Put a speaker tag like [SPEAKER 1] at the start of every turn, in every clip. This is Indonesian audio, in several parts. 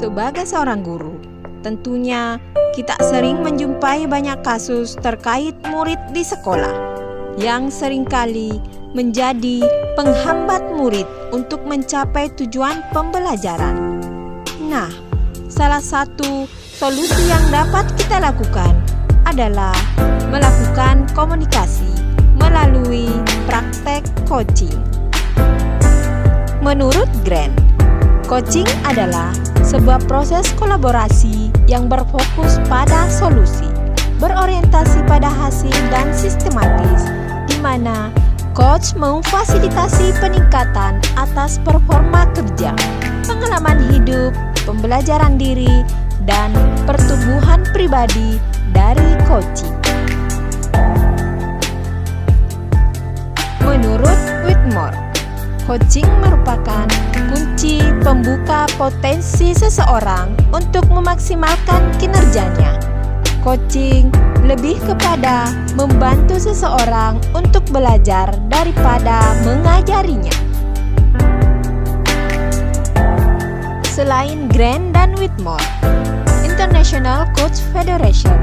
[SPEAKER 1] Sebagai seorang guru, tentunya kita sering menjumpai banyak kasus terkait murid di sekolah yang seringkali menjadi penghambat murid untuk mencapai tujuan pembelajaran. Nah, salah satu solusi yang dapat kita lakukan adalah melakukan komunikasi melalui praktek coaching. Menurut Grant, coaching adalah sebuah proses kolaborasi yang berfokus pada solusi, berorientasi pada hasil dan sistematis, di mana coach memfasilitasi peningkatan atas performa kerja, pengalaman hidup, pembelajaran diri, dan pertumbuhan pribadi dari coaching. Menurut Whitmore, coaching merupakan kunci pembuka potensi seseorang untuk memaksimalkan kinerjanya. Coaching lebih kepada membantu seseorang untuk belajar daripada mengajarinya. Selain Grant dan Whitmore, International Coach Federation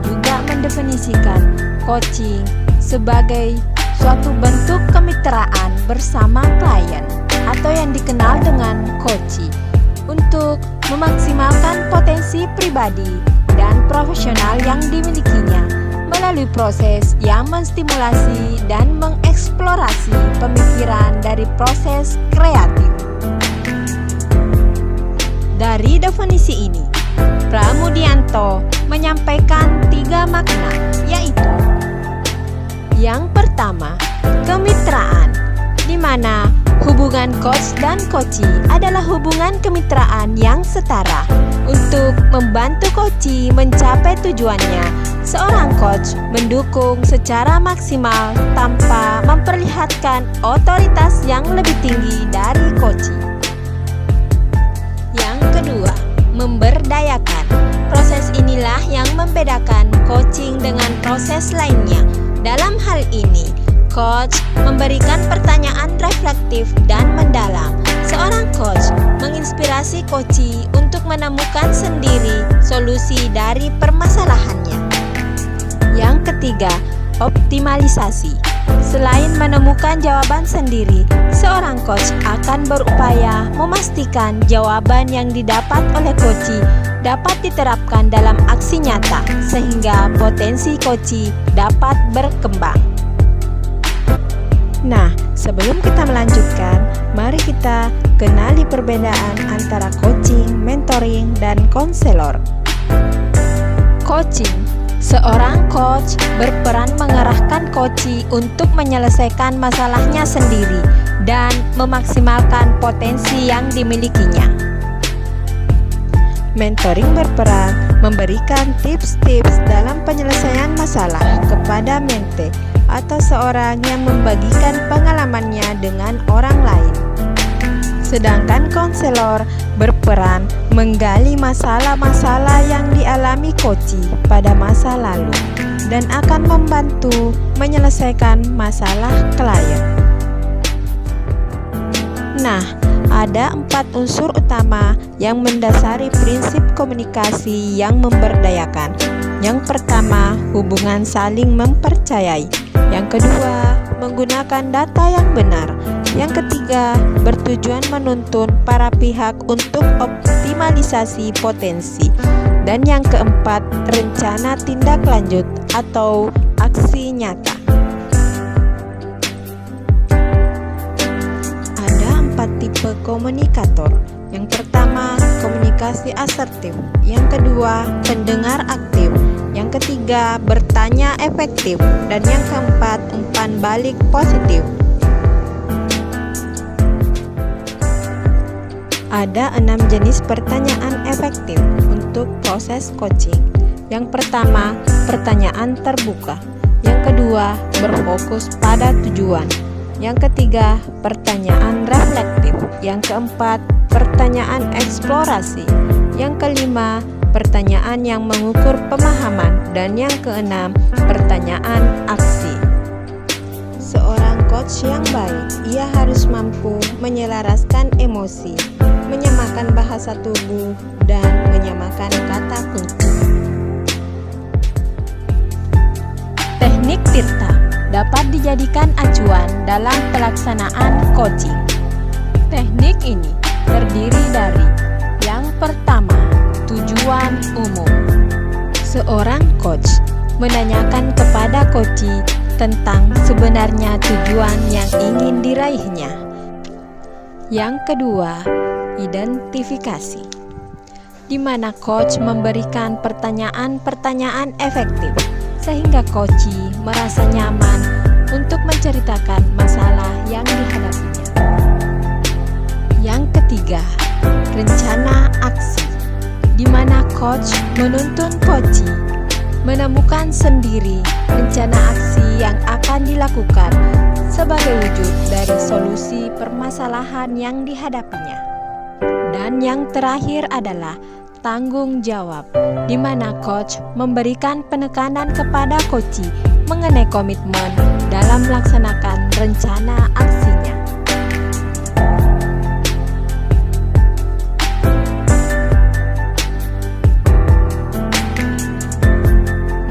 [SPEAKER 1] juga mendefinisikan coaching sebagai suatu bentuk kemitraan bersama klien atau yang dikenal dengan coaching untuk memaksimalkan potensi pribadi dan profesional yang dimilikinya melalui proses yang menstimulasi dan mengeksplorasi pemikiran dari proses kreatif. Dari definisi ini, Pramudianto menyampaikan 3 makna, yaitu: yang pertama, kemitraan, di mana hubungan coach dan coachee adalah hubungan kemitraan yang setara. Untuk membantu coachee mencapai tujuannya, seorang coach mendukung secara maksimal tanpa memperlihatkan otoritas yang lebih tinggi dari coachee. Yang kedua, memberdayakan. Proses inilah yang membedakan coaching dengan proses lainnya. Dalam hal ini, coach memberikan pertanyaan reflektif dan mendalam. Seorang coach menginspirasi coachee untuk menemukan sendiri solusi dari permasalahannya. Yang ketiga, optimalisasi. Selain menemukan jawaban sendiri, seorang coach akan berupaya memastikan jawaban yang didapat oleh coachee dapat diterapkan dalam aksi nyata sehingga potensi coachee dapat berkembang. Nah, sebelum kita melanjutkan, mari kita kenali perbedaan antara coaching, mentoring, dan konselor. Coaching, seorang coach berperan mengarahkan coachee untuk menyelesaikan masalahnya sendiri dan memaksimalkan potensi yang dimilikinya. Mentoring berperan memberikan tips-tips dalam penyelesaian masalah kepada mente atau seorang yang membagikan pengalamannya dengan orang lain. Sedangkan konselor berperan menggali masalah-masalah yang dialami coachee pada masa lalu dan akan membantu menyelesaikan masalah klien. Nah, ada 4 unsur utama yang mendasari prinsip komunikasi yang memberdayakan. Yang pertama, hubungan saling mempercayai. Yang kedua, menggunakan data yang benar. Yang ketiga, bertujuan menuntun para pihak untuk optimalisasi potensi. Dan yang keempat, rencana tindak lanjut atau aksi nyata. Ada 4 tipe komunikator. Yang pertama, komunikasi asertif. Yang kedua, pendengar aktif. Yang ketiga, bertanya efektif. Dan yang keempat, umpan balik positif. Ada 6 jenis pertanyaan efektif untuk proses coaching. Yang pertama, pertanyaan terbuka. Yang kedua, berfokus pada tujuan. Yang ketiga, pertanyaan reflektif. Yang keempat, pertanyaan eksplorasi. Yang kelima, pertanyaan yang mengukur pemahaman. Dan yang keenam, pertanyaan aksi. Seorang coach yang baik, ia harus mampu menyelaraskan emosi, menyamakan bahasa tubuh, dan menyamakan kata kunci. Teknik Tirta dapat dijadikan acuan dalam pelaksanaan coaching. Teknik ini terdiri dari yang pertama, tujuan umum. Seorang coach menanyakan kepada coachee tentang sebenarnya tujuan yang ingin diraihnya. Yang kedua, identifikasi, di mana coach memberikan pertanyaan-pertanyaan efektif sehingga coachee merasa nyaman untuk menceritakan masalah yang dihadapinya. Yang ketiga, rencana aksi, di mana coach menuntun coachee menemukan sendiri rencana aksi yang akan dilakukan sebagai wujud dari solusi permasalahan yang dihadapinya. Dan yang terakhir adalah tanggung jawab, di mana coach memberikan penekanan kepada coachee mengenai komitmen dalam melaksanakan rencana aksinya.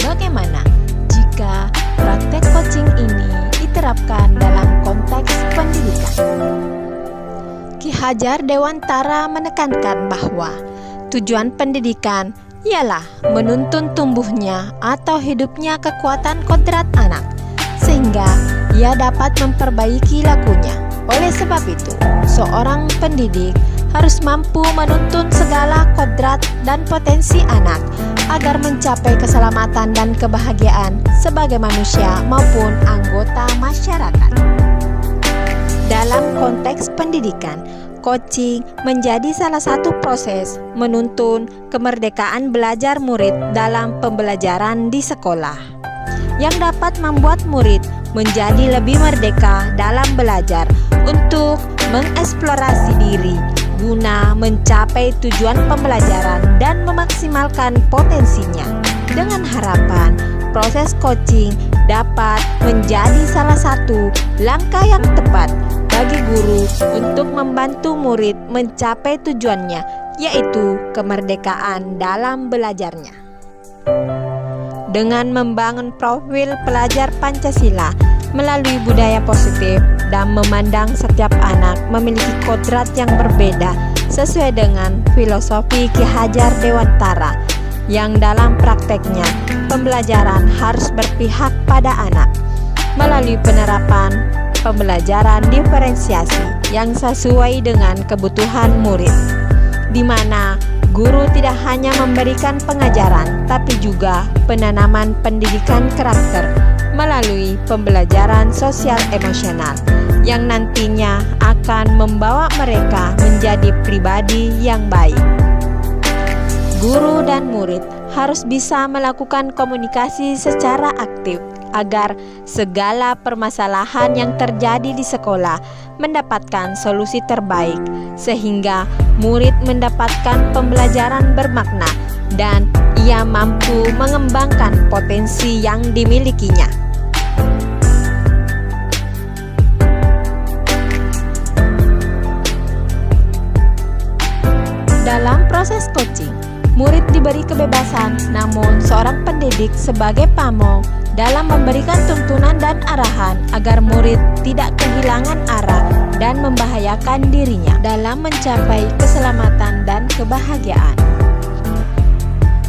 [SPEAKER 1] Bagaimana jika praktek coaching ini diterapkan dalam konteks pendidikan? Ki Hajar Dewantara menekankan bahwa tujuan pendidikan ialah menuntun tumbuhnya atau hidupnya kekuatan kodrat anak, sehingga ia dapat memperbaiki lakunya. Oleh sebab itu, seorang pendidik harus mampu menuntun segala kodrat dan potensi anak agar mencapai keselamatan dan kebahagiaan sebagai manusia maupun anggota masyarakat. Dalam konteks pendidikan, coaching menjadi salah satu proses menuntun kemerdekaan belajar murid dalam pembelajaran di sekolah, yang dapat membuat murid menjadi lebih merdeka dalam belajar untuk mengeksplorasi diri guna mencapai tujuan pembelajaran dan memaksimalkan potensinya. Dengan harapan proses coaching dapat menjadi salah satu langkah yang tepat bagi guru untuk membantu murid mencapai tujuannya, yaitu kemerdekaan dalam belajarnya. Dengan membangun profil pelajar Pancasila melalui budaya positif dan memandang setiap anak memiliki kodrat yang berbeda sesuai dengan filosofi Ki Hajar Dewantara, yang dalam prakteknya pembelajaran harus berpihak pada anak melalui penerapan pembelajaran diferensiasi yang sesuai dengan kebutuhan murid, di mana guru tidak hanya memberikan pengajaran tapi juga penanaman pendidikan karakter melalui pembelajaran sosial emosional yang nantinya akan membawa mereka menjadi pribadi yang baik. Guru dan murid harus bisa melakukan komunikasi secara aktif agar segala permasalahan yang terjadi di sekolah mendapatkan solusi terbaik, sehingga murid mendapatkan pembelajaran bermakna dan ia mampu mengembangkan potensi yang dimilikinya. Dalam proses coaching, murid diberi kebebasan, namun seorang pendidik sebagai pamong dalam memberikan tuntunan dan arahan agar murid tidak kehilangan arah dan membahayakan dirinya dalam mencapai keselamatan dan kebahagiaan.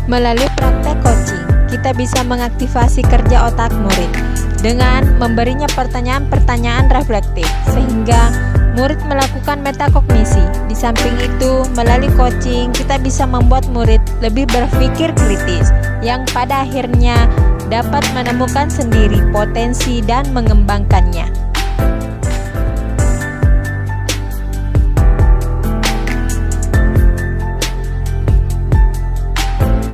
[SPEAKER 1] Melalui praktek coaching, kita bisa mengaktifasi kerja otak murid dengan memberinya pertanyaan-pertanyaan reflektif sehingga murid melakukan metakognisi. Di samping itu, melalui coaching kita bisa membuat murid lebih berpikir kritis yang pada akhirnya dapat menemukan sendiri potensi dan mengembangkannya.